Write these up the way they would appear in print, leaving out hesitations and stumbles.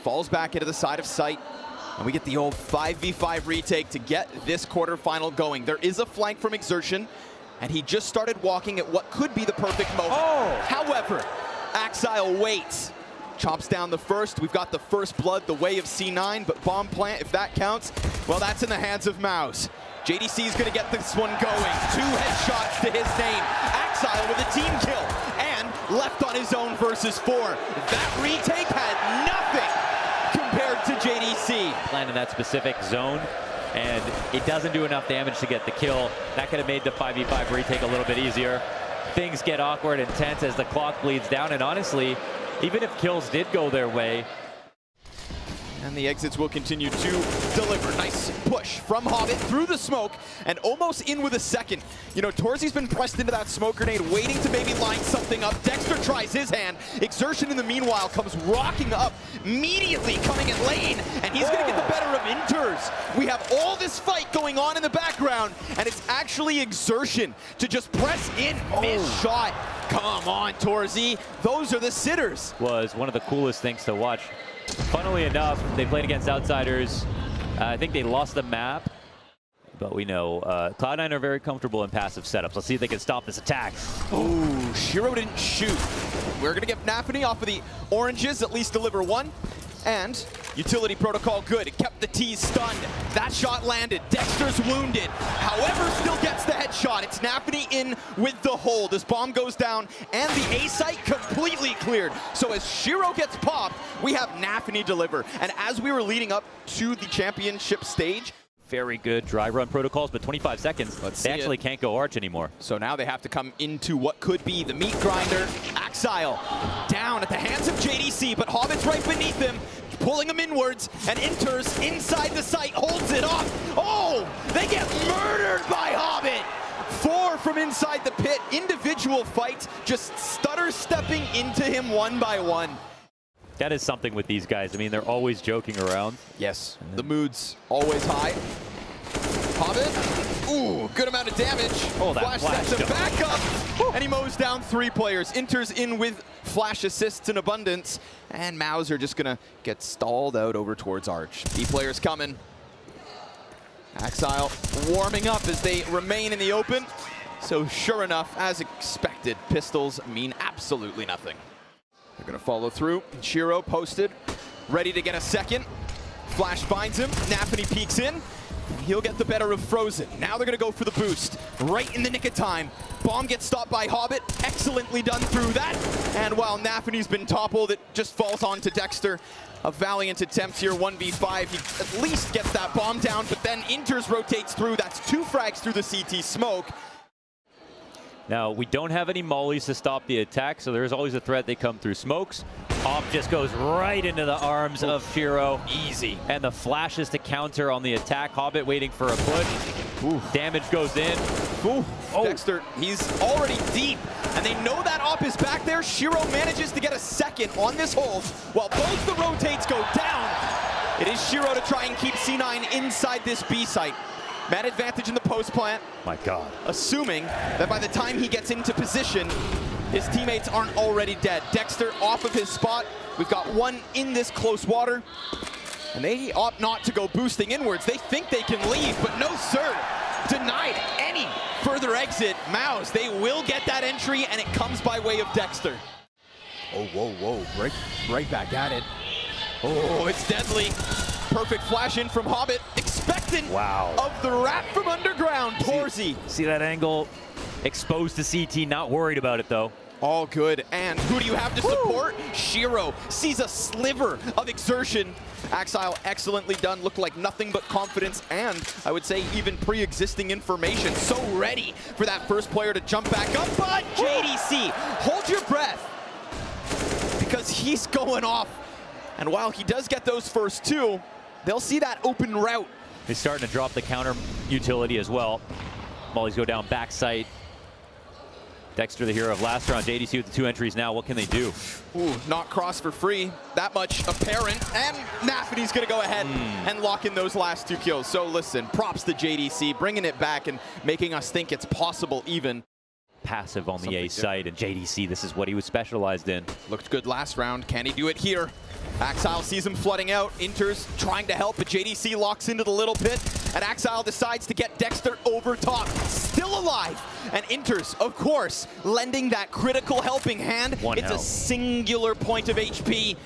falls back into the side of sight. And we get the old 5v5 retake to get this quarterfinal going. There is a flank from Exertion, and he just started walking at what could be the perfect moment. Oh. However, Axile waits. Chops down the first. We've got the first blood, the way of C9, but bomb plant, if that counts, well, that's in the hands of MOUZ. JDC is going to get this one going. 2 headshots to his name. Axile with a team kill, and left on his own versus 4. That retake had nothing compared to JDC. Land in that specific zone, and it doesn't do enough damage to get the kill. That could have made the 5v5 retake a little bit easier. Things get awkward and tense as the clock bleeds down, and honestly, even if kills did go their way. And the exits will continue to deliver. Nice push from Hobbit through the smoke and almost in with a second. You know, Torzi's been pressed into that smoke grenade, waiting to maybe line something up. Dexter tries his hand. Exertion in the meanwhile comes rocking up, immediately coming in lane, and he's gonna get the better of Inters. We have all this fight going on in the background, and it's actually Exertion to just press in, miss shot. Come on, Torzi. Those are the sitters. Was one of the coolest things to watch. Funnily enough, they played against Outsiders. I think they lost the map, but we know Cloud9 are very comfortable in passive setups. Let's see if they can stop this attack. Oh, Shiro didn't shoot. We're gonna get Nafany off of the oranges, at least deliver one. And utility protocol good. It kept the T's stunned. That shot landed. Dexter's wounded. However, still gets the headshot. It's Nafany in with the hold as bomb goes down and the A site completely cleared. So as Shiro gets popped, we have Nafany deliver. And as we were leading up to the championship stage, very good dry run protocols, but 25 seconds. They actually can't go arch anymore. So now they have to come into what could be the meat grinder. Axile down at the hands of JDC, but Hobbit's right beneath him, pulling him inwards, and Inters inside the site, holds it off. Oh, they get murdered by Hobbit. 4 from inside the pit, individual fights, just stutter stepping into him one by one. That is something with these guys. I mean, they're always joking around. Yes, the mood's always high. Hobbit, ooh, good amount of damage. Oh, that flash sets him back up, and he mows down 3 players. Inters in with flash assists in abundance, and MOUZ are just gonna get stalled out over towards Arch. B players coming. Axile warming up as they remain in the open. So sure enough, as expected, pistols mean absolutely nothing. They're gonna follow through. Shiro posted, ready to get a second. Flash finds him, Nafany peeks in. He'll get the better of Frozen. Now they're gonna go for the boost. Right in the nick of time. Bomb gets stopped by Hobbit. Excellently done through that. And while Nafany's been toppled, it just falls on to Dexter. A valiant attempt here, 1v5. He at least gets that bomb down, but then Inters rotates through. That's 2 frags through the CT smoke. Now, we don't have any mollies to stop the attack, so there's always a threat they come through smokes. Hop just goes right into the arms of Shiro. Easy. And the flashes to counter on the attack. Hobbit waiting for a push. Ooh. Damage goes in. Ooh. Oh. Dexter, he's already deep, and they know that op is back there. Shiro manages to get a second on this hold while both the rotates go down. It is Shiro to try and keep C9 inside this B site. Man advantage in the post plant. My God. Assuming that by the time he gets into position, his teammates aren't already dead. Dexter off of his spot. We've got one in this close water. And they opt not to go boosting inwards. They think they can leave, but no sir. Denied any further exit. MOUZ, they will get that entry, and it comes by way of Dexter. Oh, whoa, whoa. Right back at it. Oh, it's deadly. Perfect flash in from Hobbit. Expectant of the rat from underground. Torzi. See that angle? Exposed to CT, not worried about it though. All good. And who do you have to support? Shiro sees a sliver of Exertion. Axile excellently done. Looked like nothing but confidence and I would say even pre-existing information. So ready for that first player to jump back up. But JDC, hold your breath because he's going off. And while he does get those first 2, they'll see that open route. He's starting to drop the counter utility as well. Mollies go down backside. Dexter, the hero of last round. JDC with the 2 entries now. What can they do? Ooh, not cross for free. That much apparent. And Nafany's going to go ahead and lock in those last 2 kills. So listen, props to JDC, bringing it back and making us think it's possible even. passive on the A side, and JDC, this is what he was specialized in. Looked good last round. Can he do it here? Axile sees him flooding out. Inter's trying to help, but JDC locks into the little pit, and Axile decides to get Dexter over top. Still alive, and Inter's, of course, lending that critical helping hand. It's a singular point of HP,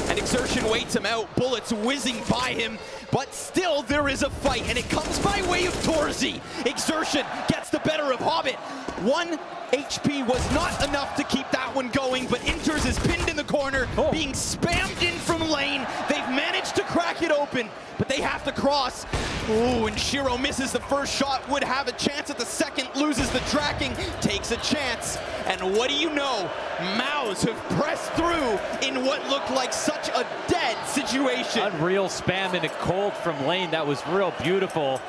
and Exertion waits him out. Bullets whizzing by him, but still there is a fight, and it comes by way of Torzy. Exertion gets the better of Hobbit. 1 HP was not enough to keep that one going, but Inters is pinned in the corner, being spammed in from lane. They've managed to crack it open, but they have to cross. Ooh, and Shiro misses the first shot, would have a chance at the second, loses the tracking, takes a chance. And what do you know? MOUZ have pressed through in what looked like such a dead situation. Unreal spam in a cold from lane. That was real beautiful.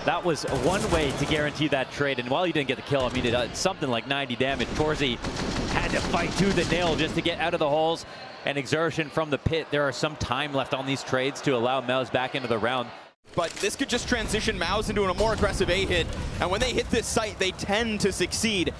That was one way to guarantee that trade, and while he didn't get the kill, I mean, it did something like 90 damage. Torzy had to fight tooth and nail just to get out of the holes, and Exertion from the pit. There are some time left on these trades to allow MOUZ back into the round. But this could just transition MOUZ into a more aggressive A hit, and when they hit this site, they tend to succeed.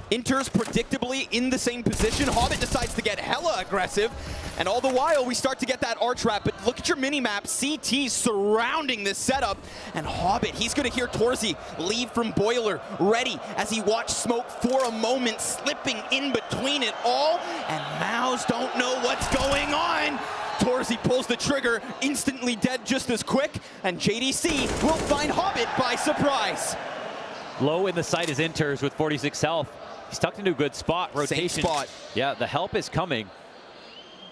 Inter's predictably in the same position. Hobbit decides to get hella aggressive, and all the while we start to get that arch wrap. But look at your mini-map, CT surrounding this setup, and Hobbit, he's gonna hear Torzy leave from Boiler, ready as he watched smoke for a moment, slipping in between it all, and MOUZ don't know what's going on. Torzy pulls the trigger, instantly dead just as quick, and JDC will find Hobbit by surprise. Low in the site is Inters with 46 health. He's tucked into a good spot. Rotation. Same spot. Yeah, the help is coming.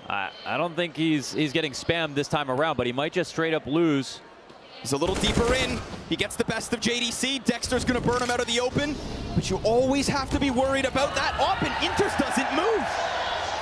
I don't think he's getting spammed this time around, but he might just straight up lose. He's a little deeper in. He gets the best of JDC. Dexter's gonna burn him out of the open, but you always have to be worried about that op, and Inters doesn't move.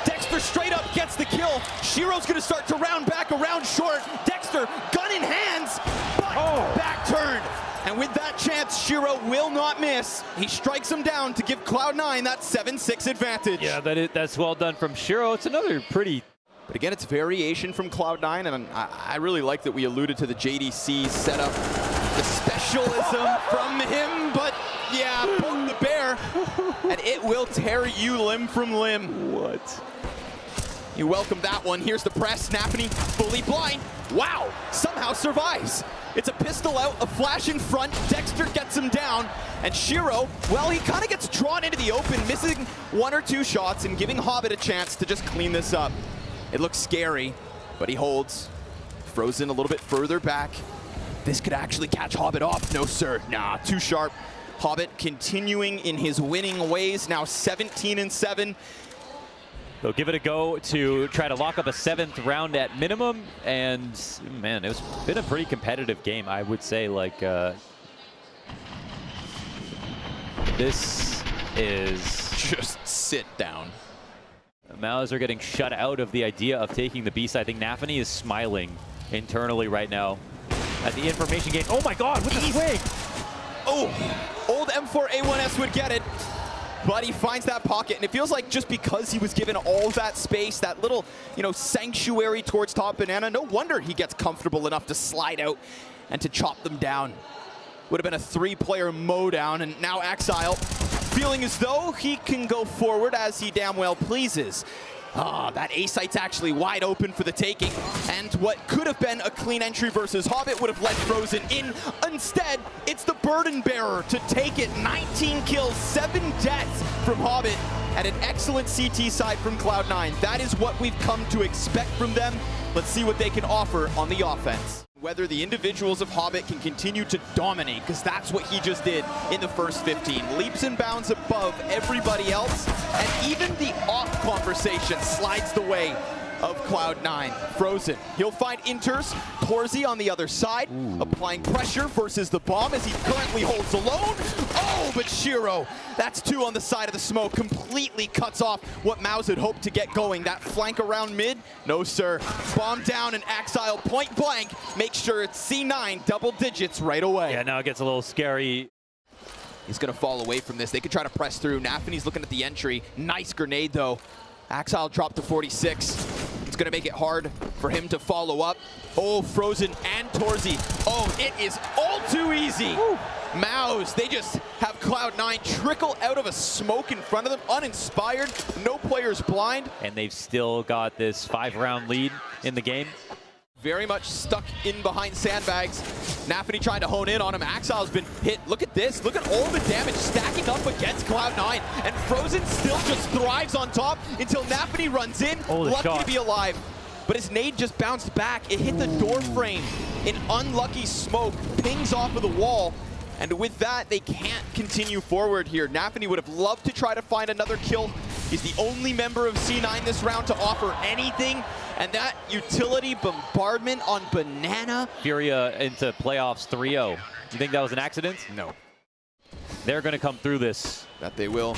Dexter straight up gets the kill. Shiro's gonna start to round back around short. Dexter, gun in hands, but back turned. And with that chance, Shiro will not miss. He strikes him down to give Cloud9 that 7-6 advantage. Yeah, that's well done from Shiro. It's another pretty... But again, it's variation from Cloud9, and I really like that we alluded to the JDC setup. The specialism from him, but yeah, poke the bear, and it will tear you limb from limb. What? You welcome that one. Here's the press. Snappany fully blind. Wow, somehow survives. It's a pistol out, a flash in front. Dexter gets him down. And Shiro, well, he kind of gets drawn into the open, missing 1 or 2 shots and giving Hobbit a chance to just clean this up. It looks scary, but he holds. Frozen a little bit further back. This could actually catch Hobbit off. No, sir. Nah, too sharp. Hobbit continuing in his winning ways, now 17-7. They'll give it a go to try to lock up a 7th round at minimum, and man, it's been a pretty competitive game, I would say. Like, this is... Just sit down. MOUZ are getting shut out of the idea of taking the B side. I think Nafany is smiling internally right now at the information gain. Oh my god, with the swing! Oh, old M4A1S would get it. But he finds that pocket, and it feels like just because he was given all that space, that little, sanctuary towards top banana, no wonder he gets comfortable enough to slide out and to chop them down. Would have been a 3-player mowdown, and now Axile feeling as though he can go forward as he damn well pleases. That A site's actually wide open for the taking, and what could have been a clean entry versus Hobbit would have let Frozen in. Instead, it's the burden bearer to take it. 19 kills, 7 deaths from Hobbit, and an excellent CT side from Cloud9. That is what we've come to expect from them. Let's see what they can offer on the offense. Whether the individuals of Hobbit can continue to dominate, because that's what he just did in the first 15. Leaps and bounds above everybody else, and even the off conversation slides the way of Cloud9. Frozen, he'll find Inters. Torzy on the other side, applying pressure versus the bomb as he currently holds alone. Oh, but Shiro, that's 2 on the side of the smoke, completely cuts off what MOUZ had hoped to get going. That flank around mid, no sir. Bomb down and Axile point blank, make sure it's C9 double digits right away. Yeah, now it gets a little scary. He's gonna fall away from this. They could try to press through. Nafany's looking at the entry. Nice grenade though. Axile dropped to 46. It's gonna make it hard for him to follow up. Oh, Frozen and Torzy. Oh, it is all too easy. MOUZ, they just have Cloud9 trickle out of a smoke in front of them, uninspired, no players blind. And they've still got this 5-round lead in the game. Very much stuck in behind sandbags. Nafany trying to hone in on him. Axile's been hit. Look at this. Look at all the damage stacking up against Cloud9. And Frozen still just thrives on top until Nafany runs in. Lucky to be alive. But his nade just bounced back. It hit the door frame. An unlucky smoke pings off of the wall. And with that, they can't continue forward here. Nafany would have loved to try to find another kill. He's the only member of C9 this round to offer anything. And that utility bombardment on Banana. FURIA into playoffs 3-0. You think that was an accident? No. They're going to come through this. That they will.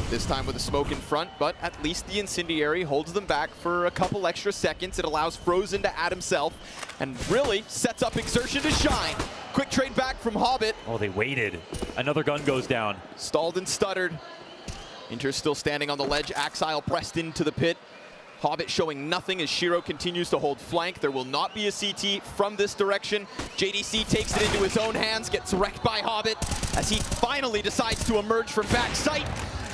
This time with a smoke in front, but at least the Incendiary holds them back for a couple extra seconds. It allows Frozen to add himself and really sets up Exertion to shine. Quick trade back from Hobbit. Oh, they waited. Another gun goes down. Stalled and stuttered. Inter's still standing on the ledge. Axile pressed into the pit. Hobbit showing nothing as Shiro continues to hold flank. There will not be a CT from this direction. JDC takes it into his own hands, gets wrecked by Hobbit as he finally decides to emerge from back sight.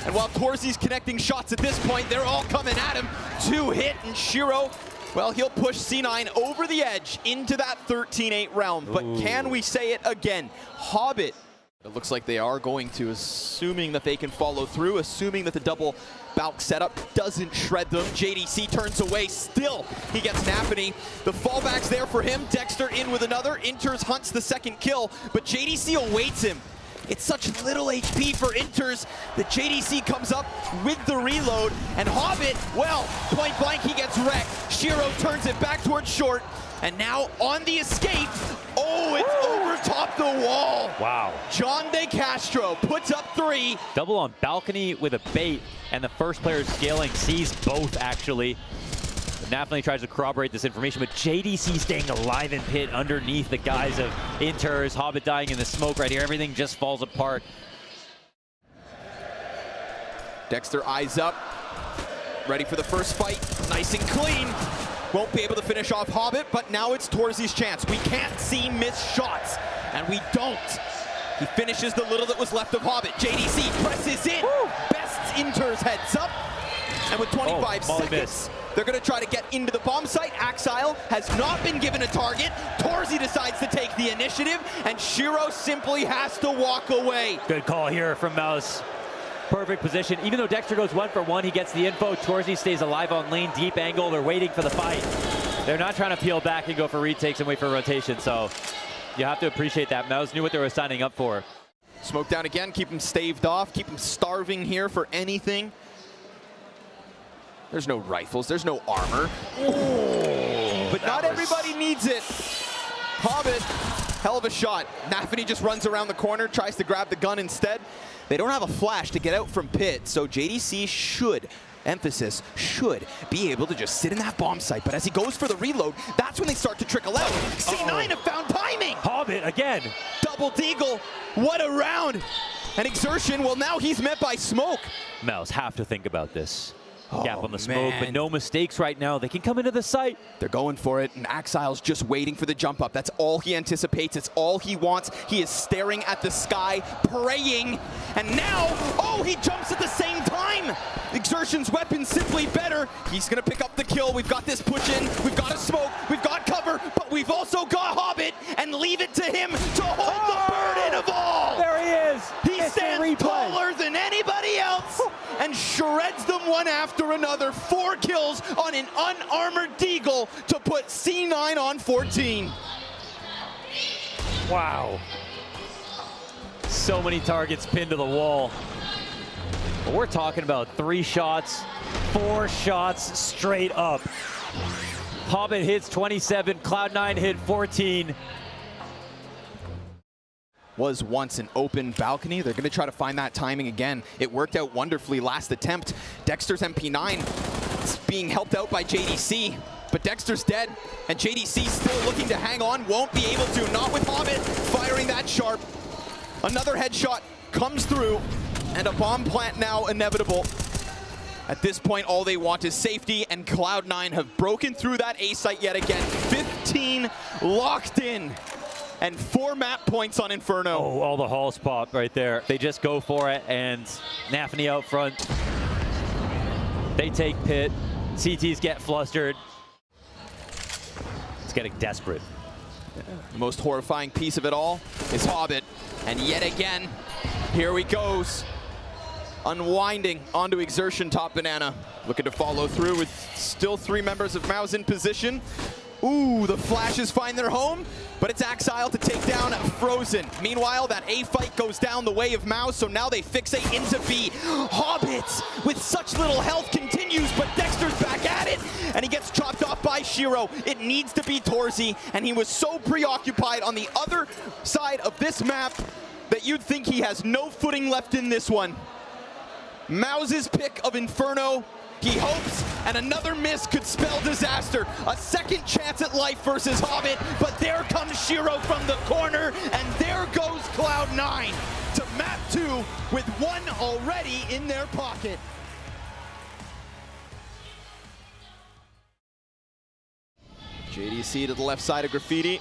And while Torzy's connecting shots at this point, they're all coming at him. 2 hit, and Shiro, well, he'll push C9 over the edge into that 13-8 realm. But can we say it again? Hobbit, it looks like they are going to, assuming that they can follow through, assuming that the double Balk setup doesn't shred them. JDC turns away, still he gets Nafany. The fallback's there for him. Dexter in with another. Inters hunts the second kill, but JDC awaits him. It's such little HP for Inters that JDC comes up with the reload, and Hobbit, well, point blank, he gets wrecked. Shiro turns it back towards short, and now on the escape, oh, it's over top the wall. Wow. John De Castro puts up 3. Double on balcony with a bait, and the first player scaling sees both, actually. Nafany tries to corroborate this information, but JDC staying alive in pit underneath the guise of Inters. Hobbit dying in the smoke right here. Everything just falls apart. Dexter eyes up, ready for the first fight. Nice and clean. Won't be able to finish off Hobbit, but now it's Torzy's chance. We can't see missed shots, and we don't. He finishes the little that was left of Hobbit. JDC presses in. Woo! Best Inters heads up, and with 25 seconds, they're going to try to get into the bomb site. Axile has not been given a target. Torzy decides to take the initiative, and Shiro simply has to walk away. Good call here from MOUZ. Perfect position. Even though Dexter goes 1 for 1, he gets the info. Torzy stays alive on lane, deep angle. They're waiting for the fight. They're not trying to peel back and go for retakes and wait for rotation, so you have to appreciate that. MOUZ knew what they were signing up for. Smoke down again, keep him staved off, keep him starving here for anything. There's no rifles, there's no armor. Ooh, but not everybody needs it. Hobbit, hell of a shot. Nafany just runs around the corner, tries to grab the gun instead. They don't have a flash to get out from pit, so JDC should, emphasis, should be able to just sit in that bomb site. But as he goes for the reload, that's when they start to trickle out. C9 have found timing. Hobbit again. Double deagle, what a round. And Exertion, well, now he's met by smoke. MOUZ have to think about this. Gap on the smoke, man. but no mistakes right now. They can come into the site. They're going for it, and Axile's just waiting for the jump up. That's all he anticipates. It's all he wants. He is staring at the sky, praying, and now, oh, he jumps at the same time. Exertion's weapon simply better. He's gonna pick up the kill. We've got this push in. We've got a smoke. We've got cover, but we've also got Hobbit, and leave it to him to hold the burden of all. There he is. He stands taller than anybody else and shreds them one after another. 4 kills on an unarmored deagle to put C9 on 14. Wow. So many targets pinned to the wall. But we're talking about 3 shots, 4 shots straight up. Hobbit hits 27, Cloud9 hit 14. Was once an open balcony. They're going to try to find that timing again. It worked out wonderfully last attempt. Dexter's MP9 is being helped out by JDC, but Dexter's dead, and JDC still looking to hang on. Won't be able to, not with Hobbit firing that sharp. Another headshot comes through, and a bomb plant now inevitable. At this point, all they want is safety, and Cloud9 have broken through that A site yet again. 15 locked in. and 4 map points on Inferno. Oh, all the halls pop right there. They just go for it, and Nafany out front. They take pit. CTs get flustered. It's getting desperate. The most horrifying piece of it all is Hobbit. And yet again, here he goes. Unwinding onto Exertion top banana. Looking to follow through with still 3 members of MOUZ in position. Ooh, the flashes find their home, but it's Axile to take down Frozen. Meanwhile, that A fight goes down the way of MOUZ, so now they fixate into B. Hobbit, with such little health, continues, but Dexter's back at it, and he gets chopped off by Shiro. It needs to be Torzy, and he was so preoccupied on the other side of this map that you'd think he has no footing left in this one. MOUZ's pick of Inferno. He hopes, and another miss could spell disaster. A second chance at life versus Hobbit, but there comes Shiro from the corner, and there goes Cloud9 to map 2 with 1 already in their pocket. JDC to the left side of Graffiti.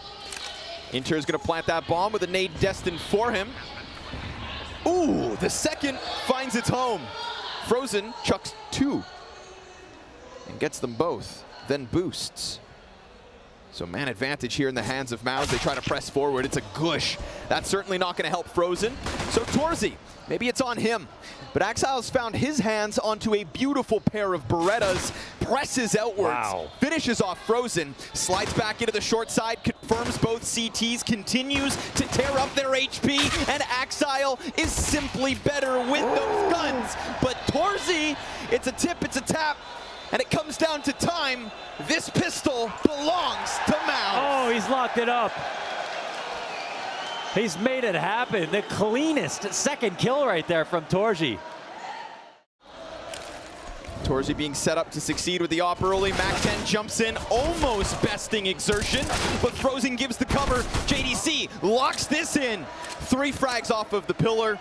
Inter is going to plant that bomb with a nade destined for him. Ooh, the second finds its home. Frozen chucks 2. And gets them both, then boosts. So man advantage here in the hands of MOUZ. They try to press forward. It's a gush. That's certainly not going to help Frozen. So Torzy, maybe it's on him. But Axile's found his hands onto a beautiful pair of Berettas, presses outwards, finishes off Frozen, slides back into the short side, confirms both CTs, continues to tear up their HP, and Axile is simply better with those guns. But Torzy, it's a tip, it's a tap, and it comes down to time. This pistol belongs to MOUZ. Oh, he's locked it up. He's made it happen. The cleanest second kill right there from Torzy. Torzy being set up to succeed with the op early. Mac-10 jumps in, almost besting Exertion, but Frozen gives the cover. JDC locks this in. 3 frags off of the pillar.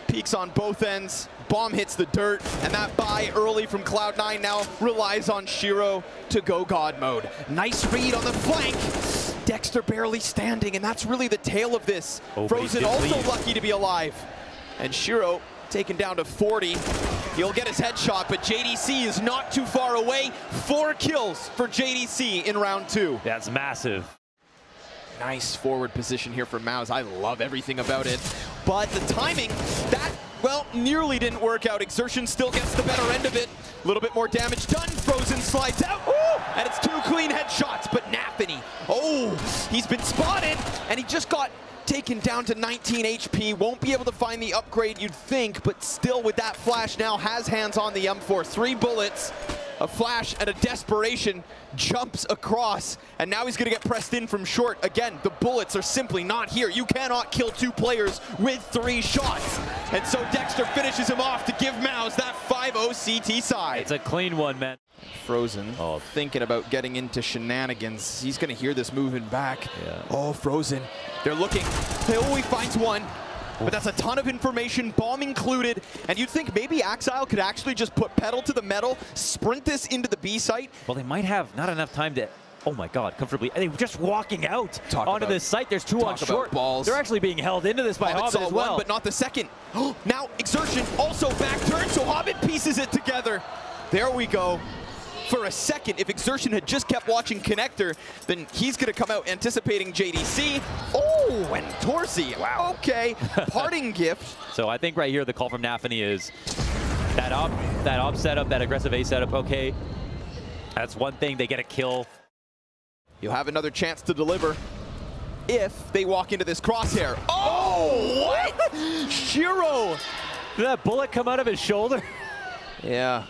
Peaks on both ends. Bomb hits the dirt, and that buy early from Cloud9 now relies on Shiro to go God mode. Nice read on the flank. Dexter barely standing, and that's really the tale of this. Frozen also lucky to be alive. And Shiro taken down to 40. He'll get his headshot, but JDC is not too far away. 4 kills for JDC in round 2. That's massive. Nice forward position here for MOUZ. I love everything about it. But the timing, that, well, nearly didn't work out. Exertion still gets the better end of it. A little bit more damage done. Frozen slides out. Ooh, and it's 2 clean headshots, but Nafany, oh, he's been spotted, and he just got taken down to 19 HP. Won't be able to find the upgrade you'd think, but still with that flash now has hands on the M4. 3 bullets, a flash, and a desperation jumps across, and now he's going to get pressed in from short. Again, the bullets are simply not here. You cannot kill 2 players with 3 shots. And so Dexter finishes him off to give MOUZ that 5-0 CT side. It's a clean one, man. Frozen, thinking about getting into shenanigans. He's going to hear this moving back. Oh, Frozen. They're looking. Oh, he finds one. But that's a ton of information, bomb included, and you'd think maybe Axile could actually just put pedal to the metal, sprint this into the B site. Well, they might have not enough time to, oh my God, comfortably. They were just walking out onto this site. There's 2 on short. Balls. They're actually being held into this by Hobbit as well. One, but not the second. Now Exertion also back turn, so Hobbit pieces it together. There we go. For a second, if Exertion had just kept watching Connector, then he's going to come out anticipating JDC. Oh, and Torzy. Wow. Okay. Parting gift. So I think right here the call from Nafany is that op setup, that aggressive A setup. Okay, that's one thing. They get a kill. You'll have another chance to deliver if they walk into this crosshair. Oh, what? Shiro. Did that bullet come out of his shoulder? Yeah.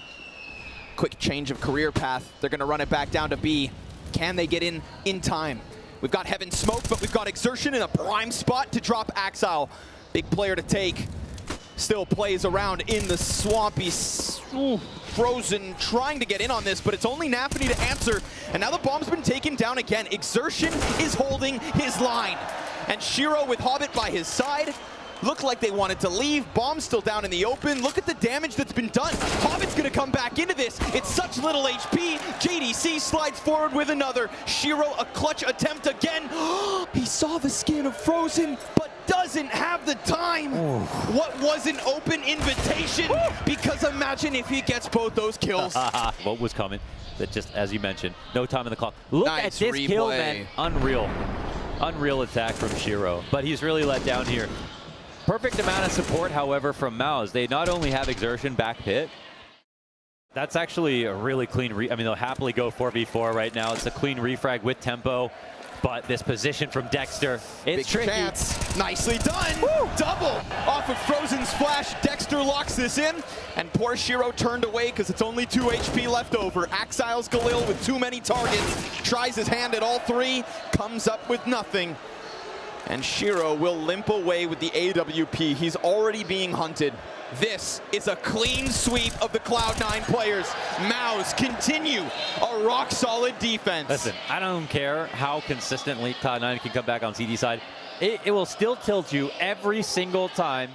Quick change of career path. They're going to run it back down to B. Can they get in time? We've got Heaven Smoke, but we've got Exertion in a prime spot to drop Axile. Big player to take. Still plays around in the swampy, Frozen trying to get in on this, but it's only Nafany to answer. And now the bomb's been taken down again. Exertion is holding his line. And Shiro with Hobbit by his side. Looked like they wanted to leave. Bomb's still down in the open. Look at the damage that's been done. Hobbit's gonna come back into this. It's such little HP. JDC slides forward with another. Shiro, a clutch attempt again. He saw the skin of Frozen, but doesn't have the time. Ooh. What was an open invitation? Ooh. Because imagine if he gets both those kills. What was coming? That just, as you mentioned, no time on the clock. Look nice at this replay. kill, man. Unreal. Unreal attack from Shiro, but he's really let down here. Perfect amount of support, however, from MOUZ. They not only have exertion back pit, that's actually a really clean, I mean, they'll happily go 4v4 right now. It's a clean refrag with tempo, but this position from Dexter, it's tricky. Chance. Nicely done. Woo! Double off of Frozen's flash. Dexter locks this in, and poor Shiro turned away because it's only 2 HP left over. Axile's Galil with too many targets, tries his hand at all 3, comes up with nothing. And Shiro will limp away with the AWP. He's already being hunted. This is a clean sweep of the Cloud9 players. MOUZ continue a rock-solid defense. Listen, I don't care how consistently Cloud9 can come back on CD side. It will still tilt you every single time.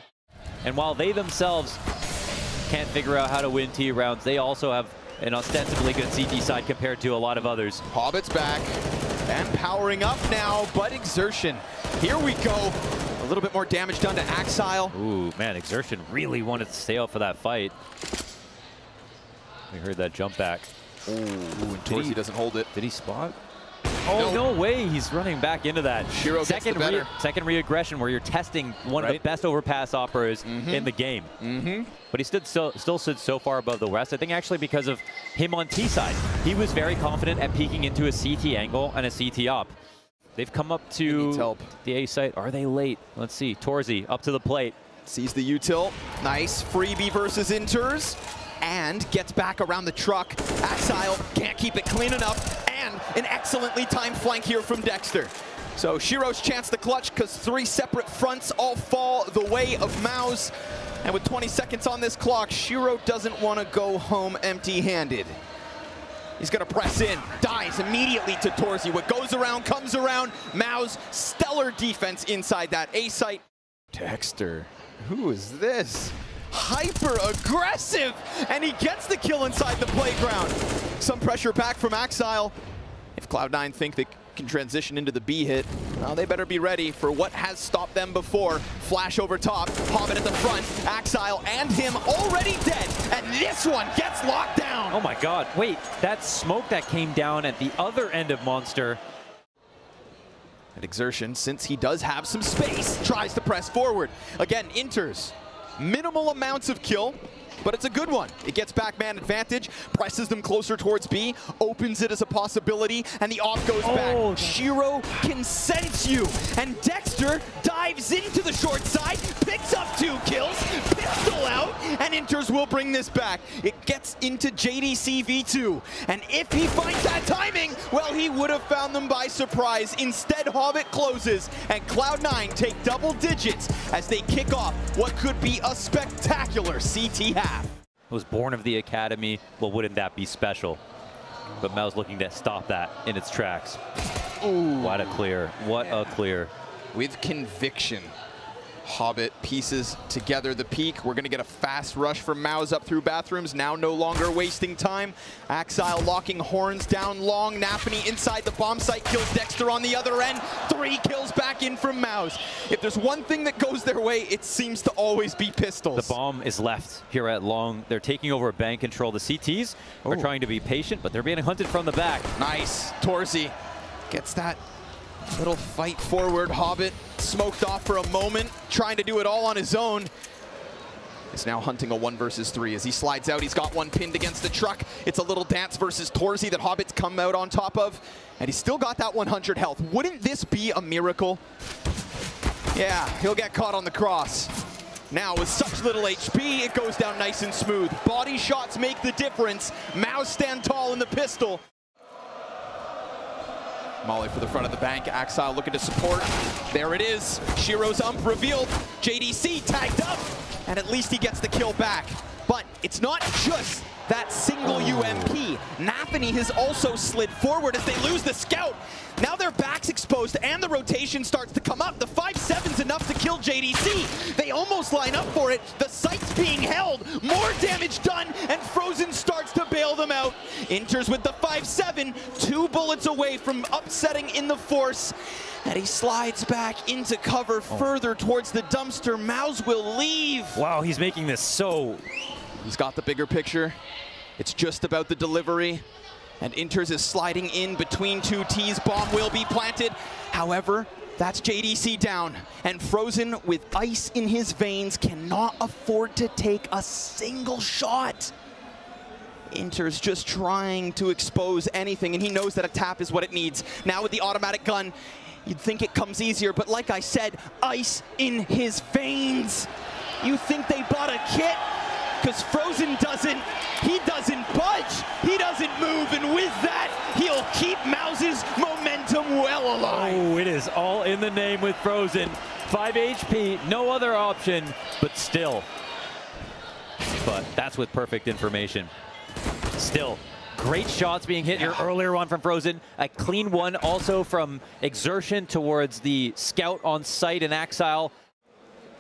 And while they themselves can't figure out how to win T rounds, they also have an ostensibly good CD side compared to a lot of others. Hobbit's back and powering up now, but exertion. Here we go. A little bit more damage done to Axile. Ooh, man, exertion really wanted to stay out for that fight. We heard that jump back. Ooh, and Torsey doesn't hold it. Did he spot? Oh, no way. He's running back into that. Shiro gets the better. Second re-aggression where you're testing one of the best overpass operas in the game. But he still stood so far above the rest. I think actually because of him on T side. He was very confident at peeking into a CT angle and a CT up. They've come up to the A site. Are they late? Let's see. Torsey up to the plate. Sees the util. Nice freebie versus Inters. And gets back around the truck. Axile can't keep it clean enough. And an excellently timed flank here from Dexter. So Shiro's chance to clutch because 3 separate fronts all fall the way of MOUZ. And with 20 seconds on this clock, Shiro doesn't want to go home empty-handed. He's going to press in, dies immediately to Torsey. What goes around comes around. MOUZ, stellar defense inside that A site. Dexter, who is this? Hyper-aggressive, and he gets the kill inside the playground. Some pressure back from Axile. If Cloud9 think they can transition into the B hit, well, they better be ready for what has stopped them before. Flash over top, Hobbit at the front, Axile and him already dead, and this one gets locked down. Oh my god, wait, that smoke that came down at the other end of Monster. At exertion, since he does have some space, tries to press forward. Again, Inters. Minimal amounts of kill, but it's a good one. It gets back man advantage, presses them closer towards B, opens it as a possibility, and the off goes back. Shiro can sense you, and Dexter dives into the short side, picks up 2 kills, pistol out, and Inters will bring this back. It gets into JDC V2, and if he finds that timing, well, he would have found them by surprise. Instead, Hobbit closes, and Cloud9 take double digits as they kick off what could be a spectacular CT half. Was born of the academy. Well, wouldn't that be special? But MOUZ looking to stop that in its tracks. Ooh. What a clear. What a clear. With conviction. Hobbit pieces together the peak. We're going to get a fast rush from MOUZ up through bathrooms. Now no longer wasting time. Axile locking horns down long. Nafany inside the bomb site kills Dexter on the other end. 3 kills back in from MOUZ. If there's one thing that goes their way, it seems to always be pistols. The bomb is left here at long. They're taking over bank control. The CTs are trying to be patient, but they're being hunted from the back. Nice. Torsey gets that little fight forward. Hobbit smoked off for a moment, trying to do it all on his own. Is now hunting a 1 versus 3 as he slides out. He's got one pinned against the truck. It's a little dance versus Torsey that Hobbit's come out on top of, and he's still got that 100 health. Wouldn't this be a miracle? Yeah, he'll get caught on the cross. Now with such little HP, it goes down nice and smooth. Body shots make the difference. MOUZ stand tall in the pistol. Molly for the front of the bank. Axile looking to support. There it is. Shiro's ump revealed. JDC tagged up. And at least he gets the kill back. But it's not just that single UMP. Nafany has also slid forward as they lose the scout. Now their back's exposed and the rotation starts to come up. The 5-7's enough to kill JDC. They almost line up for it. The site's being held. More damage done, and Frozen starts to bail them out. Enters with the 5-7, 2 bullets away from upsetting in the force. And he slides back into cover further towards the dumpster. MOUZ will leave. Wow, he's making this so... He's got the bigger picture. It's just about the delivery. And Inters is sliding in between two T's. Bomb will be planted. However, that's JDC down. And Frozen, with ice in his veins, cannot afford to take a single shot. Inters just trying to expose anything, and he knows that a tap is what it needs. Now with the automatic gun, you'd think it comes easier, but like I said, ice in his veins. You think they bought a kit? Because Frozen doesn't. He doesn't budge. He doesn't move, and with that, he'll keep MOUZ's momentum well alive. Oh, it is all in the name with Frozen. 5 HP, no other option, but still. But that's with perfect information. Still, great shots being hit here. Earlier one from Frozen. A clean one also from Exertion towards the scout on site in Axile.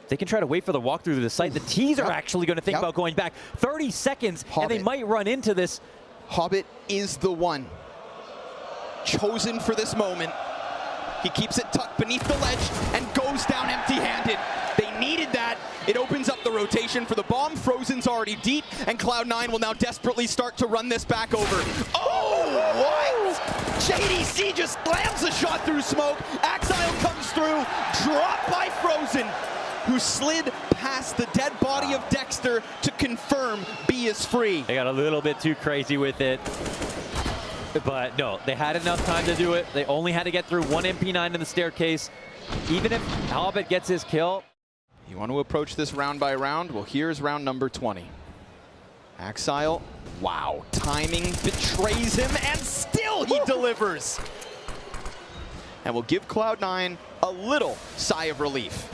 They can try to wait for the walkthrough to the site. The T's are actually going to think about going back. 30 seconds, and they might run into this. Hobbit is the one chosen for this moment. He keeps it tucked beneath the ledge and goes down empty-handed. They needed that. It opens up the rotation for the bomb. Frozen's already deep, and Cloud9 will now desperately start to run this back over. Oh, what? JDC just slams a shot through smoke. Axile comes through, dropped by Frozen, who slid past the dead body of Dexter to confirm B is free. They got a little bit too crazy with it. But no, they had enough time to do it. They only had to get through one MP9 in the staircase. Even if Hobbit gets his kill. You want to approach this round by round? Well, here's round number 20. Axile, wow, timing betrays him, and still he delivers. And will give Cloud9 a little sigh of relief.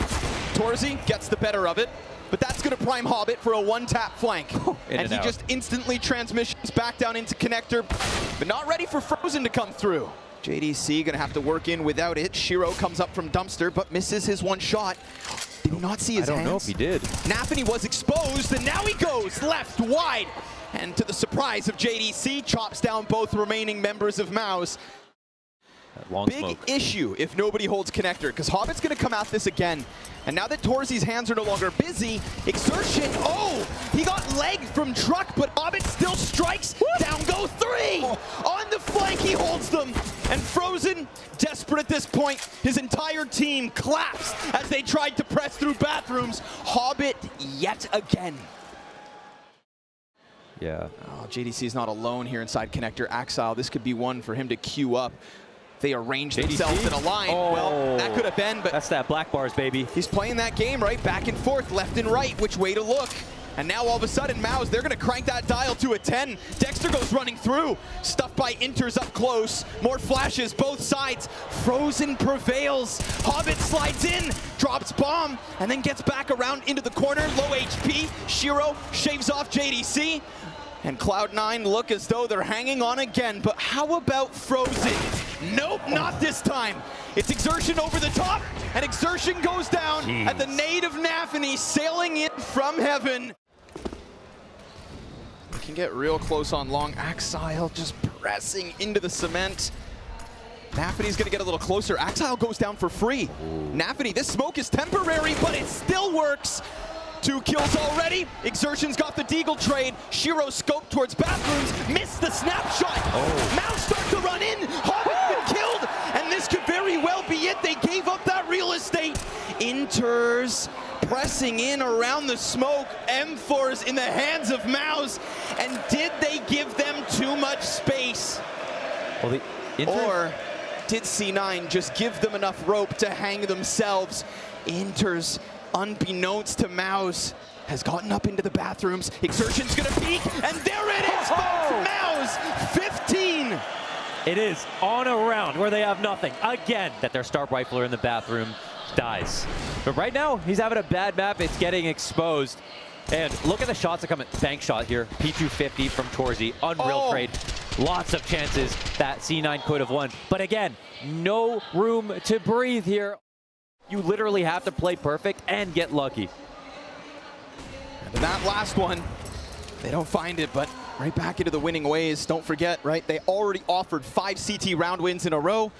Torzy gets the better of it, but that's going to prime Hobbit for a one-tap flank. And he just instantly transmissions back down into connector, but not ready for Frozen to come through. JDC going to have to work in without it. Shiro comes up from dumpster, but misses his one shot. Did he not see his hands? I don't know if he did. Nafany was exposed, and now he goes left wide. And to the surprise of JDC, chops down both remaining members of MOUZ. Big issue if nobody holds connector, because Hobbit's going to come at this again. And now that Torzy's hands are no longer busy, Exertion, oh, he got legged from truck, but Hobbit still strikes. Down go 3. On the flank, he holds them. And Frozen, desperate at this point, his entire team collapsed as they tried to press through bathrooms. Hobbit yet again. Yeah. Oh, JDC's not alone here inside connector. Axile, this could be one for him to queue up. They arrange themselves in a line. Oh, well, that could have been, but that's that black bars, baby. He's playing that game, right? Back and forth, left and right, which way to look. And now all of a sudden, MOUZ, they're going to crank that dial to a 10. Dexter goes running through. Stuffed by Inters up close. More flashes, both sides. Frozen prevails. Hobbit slides in, drops bomb, and then gets back around into the corner. Low HP. Shiro shaves off JDC. And Cloud9 look as though they're hanging on again. But how about Frozen? Nope, not this time. It's Exertion over the top, and Exertion goes down at the nade of Nafany, sailing in from heaven. We can get real close on long. Axile just pressing into the cement. Nafany's gonna get a little closer. Axile goes down for free. Nafany, this smoke is temporary, but it still works. 2 kills already. Exertion's got the Deagle trade. Shiro scoped towards bathrooms, missed the snapshot. MOUZ start to run in. Hobbit's been killed, and this could very well be it. They gave up that real estate. Inters pressing in around the smoke. M4's in the hands of MOUZ, and did they give them too much space? Well, or did C9 just give them enough rope to hang themselves? Inters, unbeknownst to MOUZ, has gotten up into the bathrooms. Exertion's gonna peek, and there it is, folks! MOUZ, 15! It is on a round where they have nothing. Again, that their star rifler in the bathroom dies. But right now, he's having a bad map. It's getting exposed. And look at the shots that come in. Bank shot here. P250 from Torzy. Unreal trade. Lots of chances that C9 could have won. But again, no room to breathe here. You literally have to play perfect and get lucky. And that last one, they don't find it, but right back into the winning ways. Don't forget, right? They already offered 5 CT round wins in a row.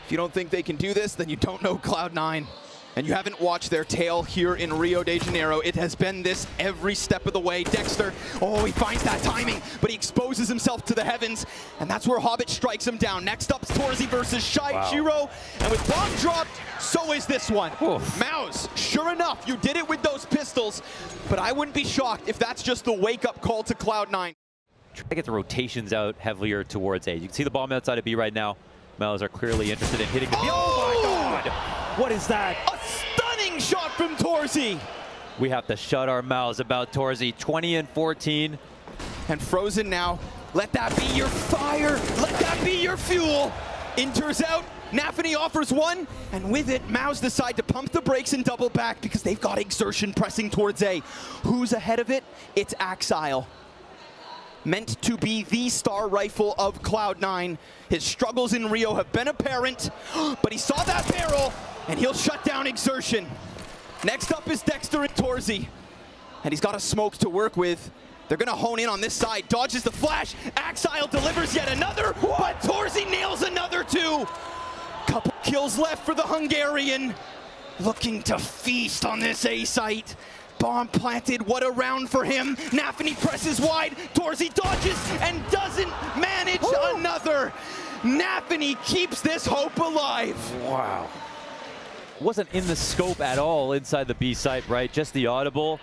If you don't think they can do this, then you don't know Cloud9. And you haven't watched their tale here in Rio de Janeiro. It has been this every step of the way. Dexter, he finds that timing, but he exposes himself to the heavens, and that's where Hobbit strikes him down. Next up, Torzy versus Shiro, and with bomb dropped, so is this one. MOUZ, sure enough, you did it with those pistols, but I wouldn't be shocked if that's just the wake-up call to Cloud9. Try to get the rotations out heavier towards A. You can see the bomb outside of B right now. MOUZ are clearly interested in hitting the B. Oh my God! What is that? A stunning shot from Torzy. We have to shut our mouths about Torzy. 20 and 14. And Frozen now. Let that be your fire. Let that be your fuel. Inters out. Nafany offers one. And with it, MOUZ decide to pump the brakes and double back because they've got Exertion pressing towards A. Who's ahead of it? It's Axile. Meant to be the star rifle of Cloud9. His struggles in Rio have been apparent, but he saw that barrel, and he'll shut down Exertion. Next up is Dexter and Torzy, and he's got a smoke to work with. They're gonna hone in on this side, dodges the flash, Axile delivers yet another, but Torzy nails another two. Couple kills left for the Hungarian, looking to feast on this A site. Bomb planted, what a round for him. Nafany presses wide, Torzy dodges and doesn't manage another. Nafany keeps this hope alive. Wow. Wasn't in the scope at all inside the B site, right? Just the audible.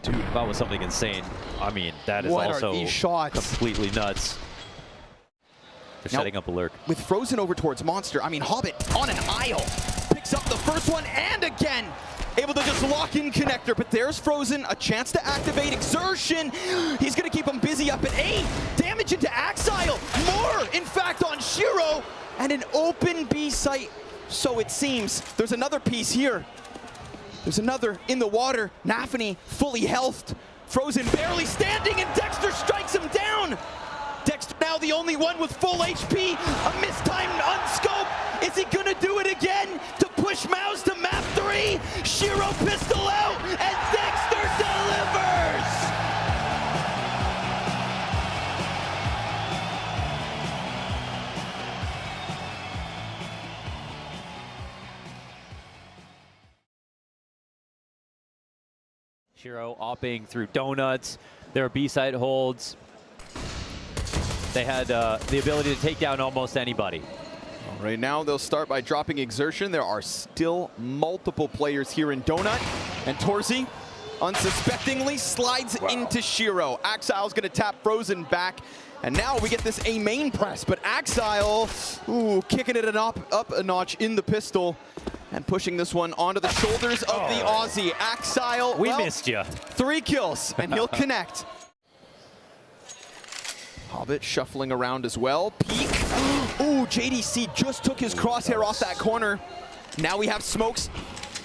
Dude, that was something insane. I mean, that is what also are these shots? Completely nuts. They're Now, setting up a lurk. With Frozen over towards Monster, I mean, Hobbit on an aisle. Picks up the first one and again. Able to just lock in connector, but there's Frozen, a chance to activate Exertion. He's gonna keep him busy up at A. Damage into Axile, more in fact on Shiro, and an open B site, so it seems. There's another piece here. There's another in the water. Nafany fully healthed. Frozen barely standing, and Dexter strikes him down. Dexter now the only one with full HP, a mistimed unscope. Is he gonna do it again to push MOUZ to map 3? Shiro pistol out, and Dexter delivers! Shiro opping through donuts. There are B-side holds. They had the ability to take down almost anybody. Right now, they'll start by dropping Exertion. There are still multiple players here in Donut. And Torzy, unsuspectingly, slides into Shiro. Axile's going to tap Frozen back. And now we get this A main press. But Axile, kicking it up a notch in the pistol. And pushing this one onto the shoulders of the Aussie. Axile, we missed you. 3 kills, and he'll connect. Hobbit shuffling around as well. Peek. Ooh, JDC just took his crosshair off that corner. Now we have smokes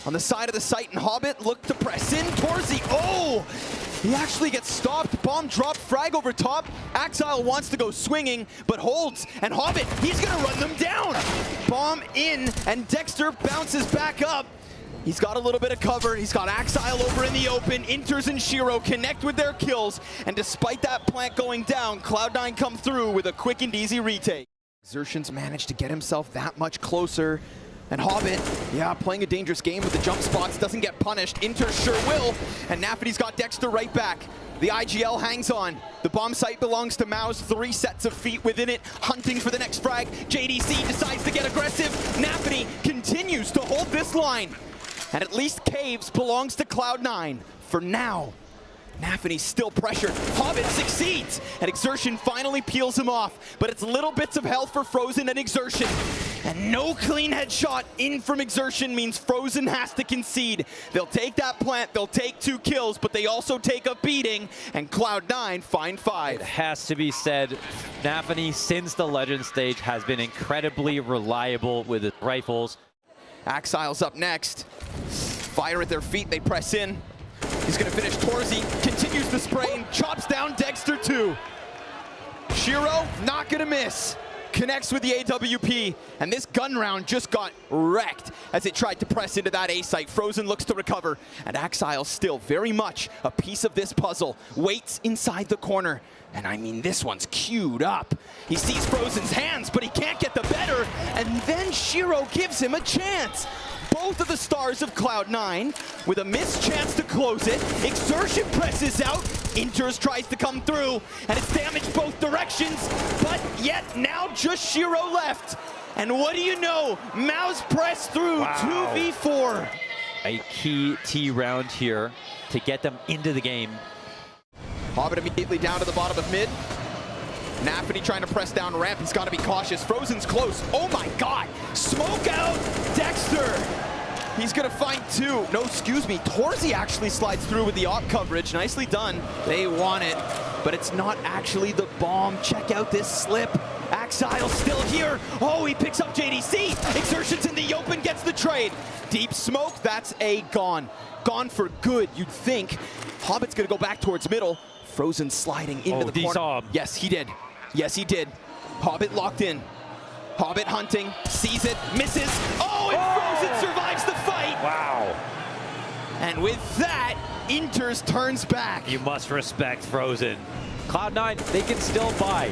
on the side of the site, and Hobbit look to press in. Torzy, he actually gets stopped. Bomb drop, frag over top. Axile wants to go swinging, but holds. And Hobbit, he's gonna run them down. Bomb in, and Dexter bounces back up. He's got a little bit of cover. He's got Axile over in the open. Inters and Shiro connect with their kills. And despite that plant going down, Cloud9 come through with a quick and easy retake. Exertion's managed to get himself that much closer. And Hobbit, playing a dangerous game with the jump spots, doesn't get punished. Inter sure will. And Nafany's got Dexter right back. The IGL hangs on. The bomb site belongs to MOUZ. 3 sets of feet within it, hunting for the next frag. JDC decides to get aggressive. Nafany continues to hold this line. And at least Caves belongs to Cloud9 for now. Nafany's still pressured. Hobbit succeeds, and Exertion finally peels him off. But it's little bits of health for Frozen and Exertion. And no clean headshot in from Exertion means Frozen has to concede. They'll take that plant, they'll take 2 kills, but they also take a beating, and Cloud9 find 5. It has to be said, Nafany, since the Legend stage, has been incredibly reliable with his rifles. Axile's up next. Fire at their feet, they press in. He's gonna finish Torzy, continues the spray and chops down Dexter too. Shiro, not gonna miss. Connects with the AWP, and this gun round just got wrecked as it tried to press into that A site. Frozen looks to recover, and Axile still very much a piece of this puzzle. Waits inside the corner, and I mean this one's queued up. He sees Frozen's hands, but he can't get the better, and then Shiro gives him a chance. Both of the stars of Cloud9 with a missed chance to close it. Exertion presses out. Inters tries to come through, and it's damaged both directions. But yet now just Shiro left. And what do you know? MOUZ press through. Wow. 2v4. A key T round here to get them into the game. Hobbit immediately down to the bottom of mid. Nafany trying to press down ramp. He's got to be cautious. Frozen's close. Oh my God. Smoke out Dexter. He's going to find two. No, excuse me. Torzy actually slides through with the op coverage. Nicely done. They want it, but it's not actually the bomb. Check out this slip. Axile still here. Oh, he picks up JDC. Exertion's in the open, gets the trade. Deep smoke. That's a gone. Gone for good, you'd think. Hobbit's going to go back towards middle. Frozen sliding into the corner. Saw him. Yes, he did. Yes, he did. Hobbit locked in. Hobbit hunting, sees it, misses. Oh, and Frozen survives the fight. Wow. And with that, Inters turns back. You must respect Frozen. Cloud9, they can still buy.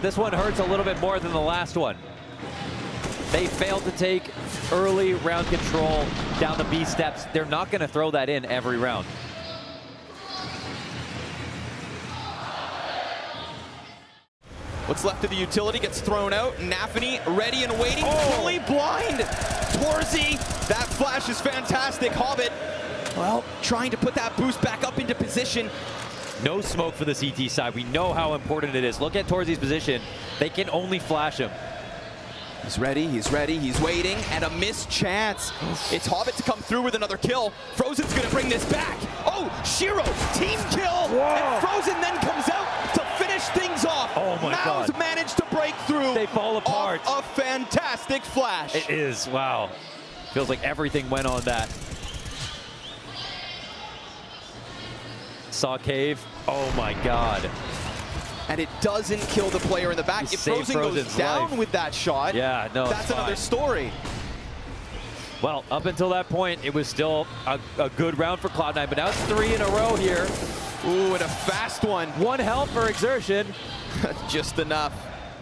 This one hurts a little bit more than the last one. They failed to take early round control down the B steps. They're not going to throw that in every round. What's left of the utility gets thrown out. Nafany ready and waiting, fully blind. Torzy, that flash is fantastic. Hobbit, well, trying to put that boost back up into position. No smoke for the CT side. We know how important it is. Look at Torzy's position. They can only flash him. He's ready, he's waiting, and a missed chance. It's Hobbit to come through with another kill. Frozen's gonna bring this back. Oh, Shiro, team kill, and Frozen then comes out to finish things off. Oh my God. MOUZ managed to break through. They fall apart. A fantastic flash. It is, wow. Feels like everything went on that. Saw cave, oh my God. And it doesn't kill the player in the back. If Frozen goes down with that shot, that's another story. Well, up until that point, it was still a good round for Cloud9, but now it's 3 in a row here. Ooh, and a fast one. One health for Exertion. Just enough.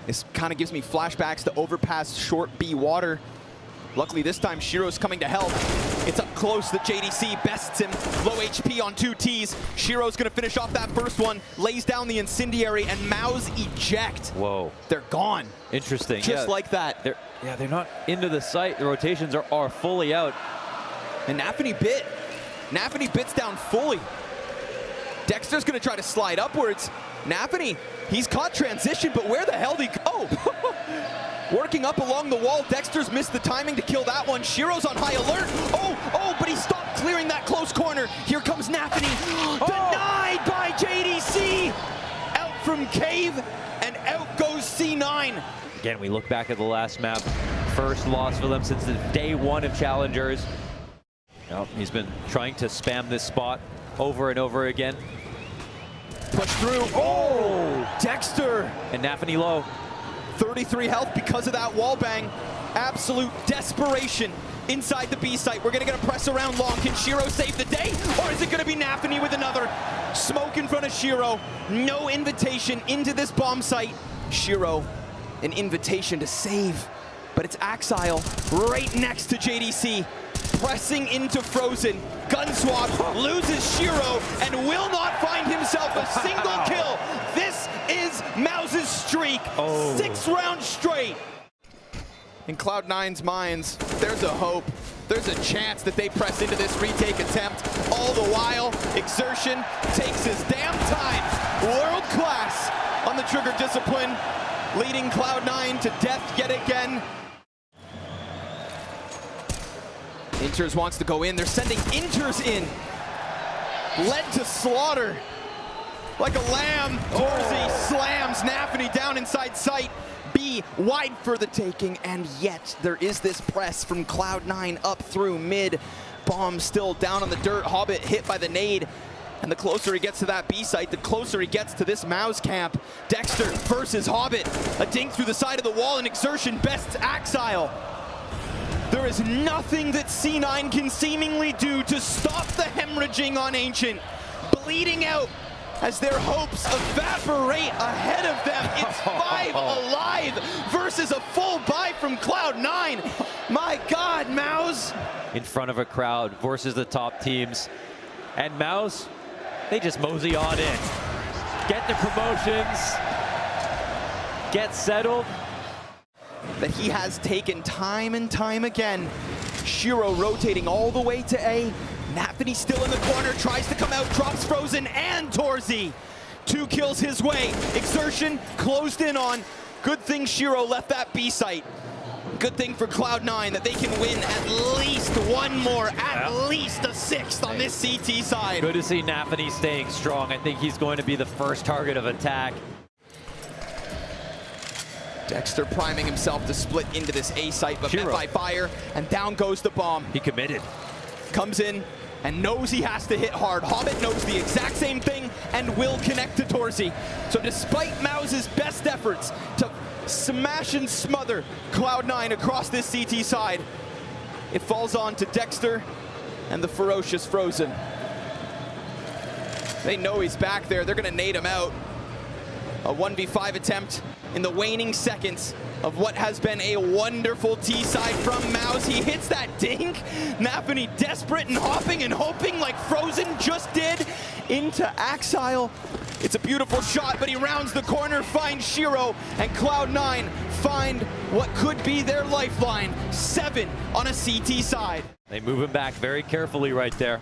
This kind of gives me flashbacks to overpass short B water. Luckily this time Shiro's coming to help. It's up close that JDC bests him. Low HP on 2 Ts. Shiro's gonna finish off that first one, lays down the incendiary, and MOUZ eject. Whoa. They're gone. Interesting. Just like that. They're not into the site. The rotations are fully out. And Nafany bit. Nafany bits down fully. Dexter's gonna try to slide upwards. Nafany, he's caught transition, but where the hell did he go? Working up along the wall, Dexter's missed the timing to kill that one. Shiro's on high alert. Oh, but he stopped clearing that close corner. Here comes Nafany. Denied by JDC. Out from cave, and out goes C9. Again, we look back at the last map. First loss for them since the day one of Challengers. Well, he's been trying to spam this spot over and over again. Push through. Oh, Dexter. And Nafany low. 33 health because of that wall bang. Absolute desperation inside the B site. We're gonna press around long. Can Shiro save the day? Or is it gonna be Nafany with another? Smoke in front of Shiro. No invitation into this bomb site. Shiro, an invitation to save. But it's Axile right next to JDC. Pressing into Frozen. Gun swap, loses Shiro, and will not find himself a single kill. This is MOUZ's streak. 6 rounds straight. In Cloud9's minds, there's a hope. There's a chance that they press into this retake attempt. All the while, Exertion takes his damn time. World class on the trigger discipline, leading Cloud9 to death yet again. Inters wants to go in. They're sending Inters in. Led to slaughter. Like a lamb, Torzy slams Nafany down inside sight. be wide for the taking, and yet there is this press from Cloud9 up through mid. Bomb still down on the dirt. Hobbit hit by the nade. And the closer he gets to that B site, the closer he gets to this MOUZ camp. Dexter versus Hobbit. A dink through the side of the wall, and Exertion bests Axile. There is nothing that C9 can seemingly do to stop the hemorrhaging on Ancient. Bleeding out as their hopes evaporate ahead of them. It's 5 alive versus a full buy from Cloud9. My God, MOUZ. In front of a crowd versus the top teams. And MOUZ, they just mosey on in. Get the promotions, get settled. That he has taken time and time again. Shiro rotating all the way to A. Nathany still in the corner, tries to come out, drops Frozen and Torzy. 2 kills his way. Exertion closed in on. Good thing Shiro left that B site. Good thing for Cloud9 that they can win at least one more, at least a 6th on this CT side. Good to see Nathany staying strong. I think he's going to be the first target of attack. Dexter priming himself to split into this A site, but met by fire, and down goes the bomb. He committed. Comes in and knows he has to hit hard. Hobbit knows the exact same thing and will connect to Torzy. So despite MOUZ's best efforts to smash and smother Cloud9 across this CT side, it falls on to Dexter and the ferocious Frozen. They know he's back there. They're gonna nade him out. A 1v5 attempt in the waning seconds of what has been a wonderful T side from MOUZ. He hits that dink. Nathany desperate and hopping and hoping like Frozen just did into Axile. It's a beautiful shot, but he rounds the corner, finds Shiro, and Cloud9 find what could be their lifeline. 7 on a CT side. They move him back very carefully right there.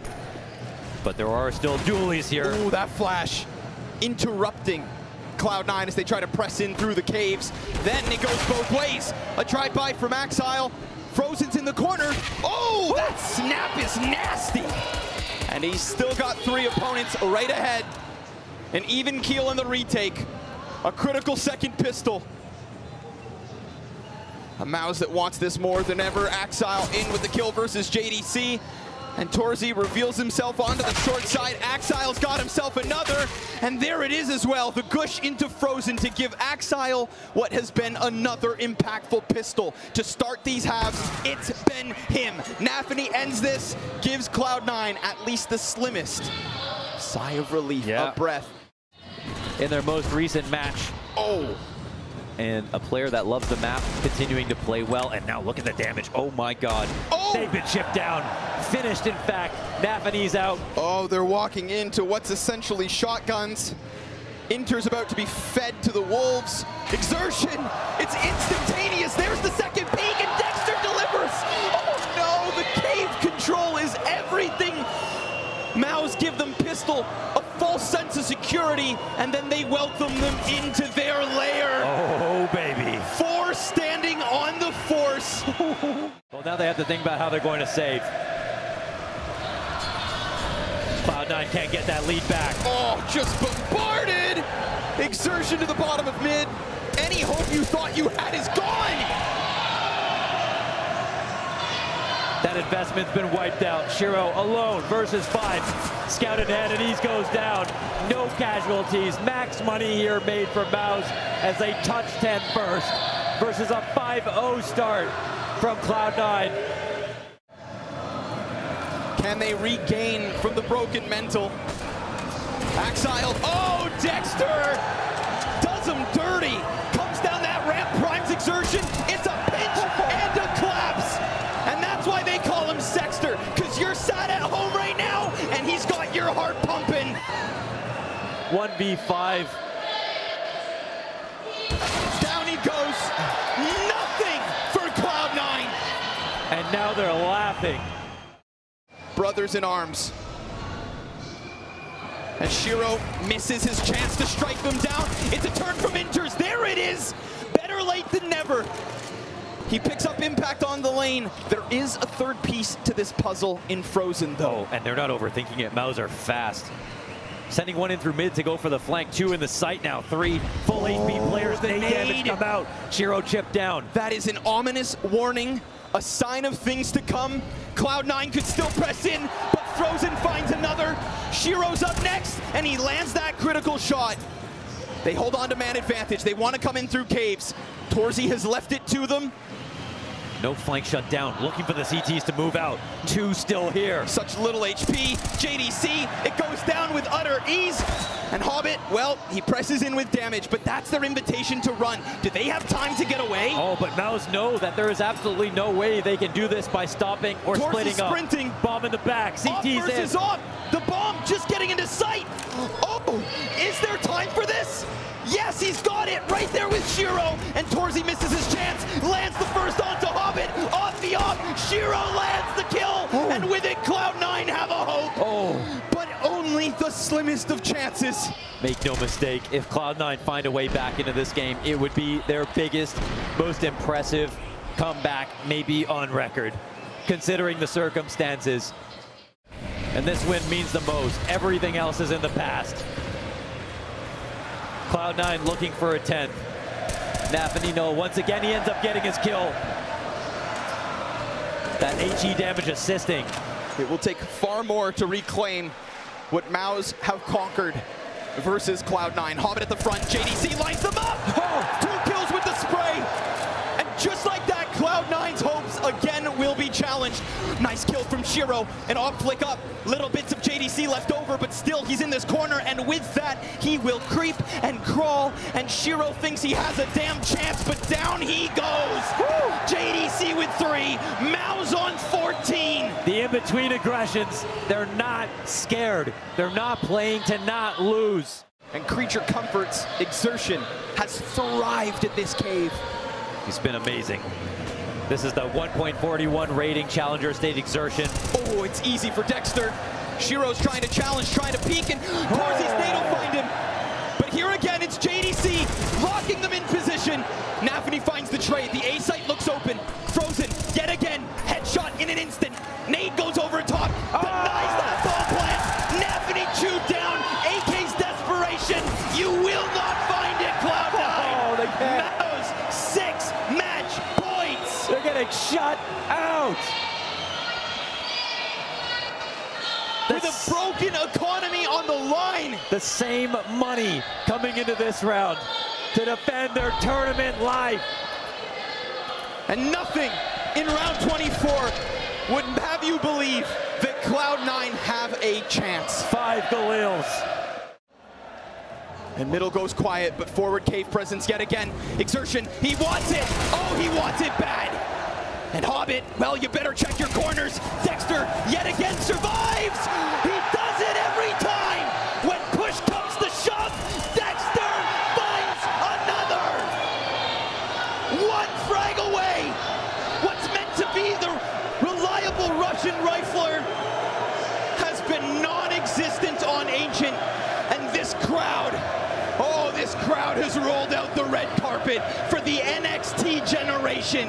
But there are still dualies here. Ooh, that flash interrupting Cloud9 as they try to press in through the caves. Then it goes both ways. A drive-by from Axile. Frozen's in the corner. Oh, that snap is nasty. And he's still got 3 opponents right ahead. An even keel in the retake. A critical second pistol. A MOUZ that wants this more than ever. Axile in with the kill versus JDC. And Torzy reveals himself onto the short side. Axile's got himself another. And there it is as well. The gush into Frozen to give Axile what has been another impactful pistol. To start these halves, it's been him. Nathany ends this, gives Cloud9 at least the slimmest sigh of relief, a breath. In their most recent match. Oh. And a player that loves the map continuing to play well. And now look at the damage. Oh my God. Oh. They've been chipped down. Finished, in fact. Nathany's out. Oh, they're walking into what's essentially shotguns. Inter's about to be fed to the wolves. Exertion. It's instantaneous. There's the second peek, and Dexter delivers. Oh no, the cave control is everything. MOUZ give them pistol, a false sense of security, and then they welcome them into their lair. Oh, baby. 4 standing on the force. Well, now they have to think about how they're going to save. Cloud9 can't get that lead back. Oh, just bombarded. Exertion to the bottom of mid. Any hope you thought you had is gone. That investment's been wiped out. Shiro alone versus 5. Scout ahead, and he goes down. No casualties. Max money here made for MOUZ as they touch 10 first versus a 5-0 start from Cloud9. Can they regain from the broken mental? Axile, oh, Dexter does him dirty. Comes down that ramp, primes Exertion. It's a pinch and a collapse. And that's why they call him Sexter, because you're sat at home right now, and he's got your heart pumping. 1v5. Down he goes. Nothing for Cloud9. And now they're laughing. Brothers in arms. And Shiro misses his chance to strike them down. It's a turn from Inters. There it is. Better late than never. He picks up impact on the lane. There is a third piece to this puzzle in Frozen, though. Oh, and they're not overthinking it. MOUZ are fast. Sending one in through mid to go for the flank. 2 in the sight now. 3 full HP players. The Nade damage come out. Shiro chipped down. That is an ominous warning, a sign of things to come. Cloud9 could still press in, but Frozen finds another. Shiro's up next, and he lands that critical shot. They hold on to man advantage. They want to come in through caves. Torzy has left it to them. No flank shut down. Looking for the CTs to move out. 2 still here. Such little HP. JDC, it goes down with utter ease. And Hobbit, well, he presses in with damage, but that's their invitation to run. Do they have time to get away? Oh, but MOUZ know that there is absolutely no way they can do this by stopping or splitting up. Sprinting. Bomb in the back. CT's versus in. Op. The bomb just getting into sight. Oh, is there time for this? Yes, he's got it right there with Shiro, and Torzy misses his chance, lands the first onto Hobbit, off the op, Shiro lands the kill, and with it, Cloud9 have a hope, but only the slimmest of chances. Make no mistake, if Cloud9 find a way back into this game, it would be their biggest, most impressive comeback, maybe on record, considering the circumstances. And this win means the most. Everything else is in the past. Cloud9 looking for a 10th. Nafanino, once again, he ends up getting his kill. That HE damage assisting. It will take far more to reclaim what MOUZ have conquered versus Cloud9. Hobbit at the front, JDC lines them up! 2 kills with the spray! And just like that, Cloud9's hopes again will be challenged. Nice kill from Shiro, an op flick up. Little bits of JDC left over, but still he's in this corner, and with that, he will creep and crawl, and Shiro thinks he has a damn chance, but down he goes! JDC with 3, MOUZ on 14! The in-between aggressions, they're not scared. They're not playing to not lose. And Creature Comfort's exertion has thrived at this cave. He's been amazing. This is the 1.41 rating Challenger State exertion. Oh, it's easy for Dexter. Shiro's trying to challenge, trying to peek, and Torzy's nade will find him. But here again, it's JDC locking them in position. Nafany finds the trade. The A site looks open. Frozen, yet again, headshot in an instant. Nade goes over top, denies that ball plant. Nafany chewed down. AK's desperation. You will not find it, Cloud9. Oh, they can't. MOUZ, 6 match points. They're getting shut out. With a broken economy on the line. The same money coming into this round to defend their tournament life. And nothing in round 24 would have you believe that Cloud9 have a chance. 5 Galils. And middle goes quiet, but forward cave presence yet again. Exertion, he wants it. Oh, he wants it bad. And Hobbit, well, you better check your corners. Dexter, yet again, survives. He does it every time. When push comes to shove, Dexter finds another. 1 frag away. What's meant to be the reliable Russian rifler has been non-existent on Ancient. And this crowd, oh, this crowd has rolled out the red carpet for the NXT generation.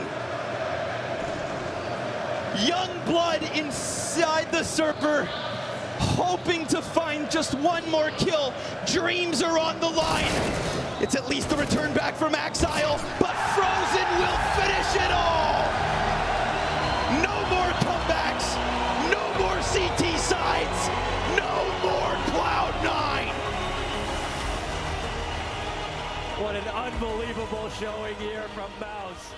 Young blood inside the server, hoping to find just 1 more kill. Dreams are on the line. It's at least the return back from Exile, but Frozen will finish it all. No more comebacks, no more CT sides, no more Cloud9. What an unbelievable showing here from MOUZ.